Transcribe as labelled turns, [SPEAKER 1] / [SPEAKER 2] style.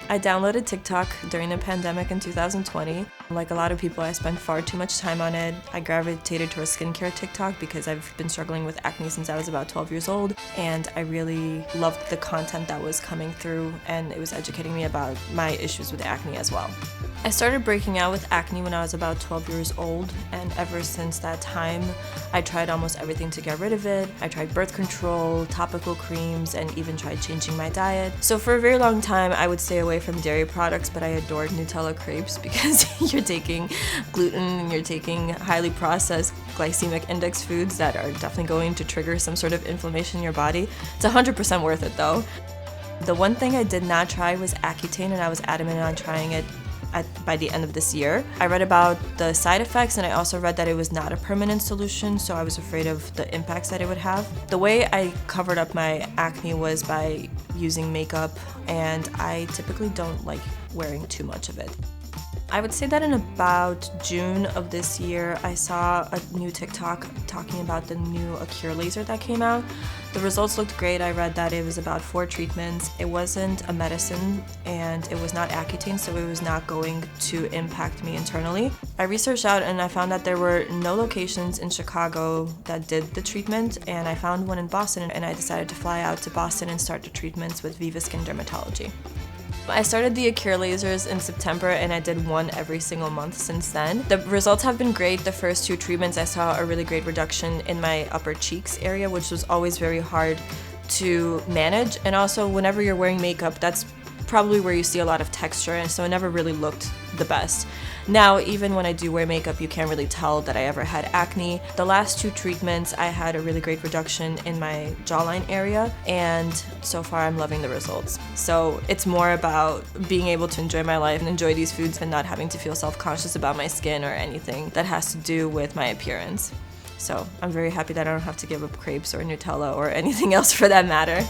[SPEAKER 1] I downloaded TikTok during the pandemic in 2020. Like a lot of people, I spent far too much time on it. I gravitated towards skincare TikTok because I've been struggling with acne since I was about 12 years old, and I really loved the content that was coming through, and it was educating me about my issues with acne as well. I started breaking out with acne when I was about 12 years old, and ever since that time, I tried almost everything to get rid of it. I tried birth control, topical creams, and even tried changing my diet. So for a very long time, I would stay away from dairy products, but I adored Nutella crepes because you're taking gluten and you're taking highly processed glycemic index foods that are definitely going to trigger some sort of inflammation in your body. It's 100% worth it though. The one thing I did not try was Accutane, and I was adamant on trying it by the end of this year. I read about the side effects, and I also read that it was not a permanent solution, so I was afraid of the impacts that it would have. The way I covered up my acne was by using makeup, and I typically don't like wearing too much of it. I would say that in about June of this year, I saw a new TikTok talking about the new Accure laser that came out. The results looked great. I read that it was about 4 treatments. It wasn't a medicine and it was not Accutane, so it was not going to impact me internally. I researched out and I found that there were no locations in Chicago that did the treatment, and I found one in Boston, and I decided to fly out to Boston and start the treatments with Viva Skin Dermatology. I started the Accure lasers in September, and I did one every single month since then. The results have been great. The first 2 treatments, I saw a really great reduction in my upper cheeks area, which was always very hard to manage. And also, whenever you're wearing makeup, that's probably where you see a lot of texture, and so it never really looked the best. Now, even when I do wear makeup, you can't really tell that I ever had acne. The last 2 treatments, I had a really great reduction in my jawline area, and so far I'm loving the results. So it's more about being able to enjoy my life and enjoy these foods and not having to feel self-conscious about my skin or anything that has to do with my appearance. So I'm very happy that I don't have to give up crepes or Nutella or anything else for that matter.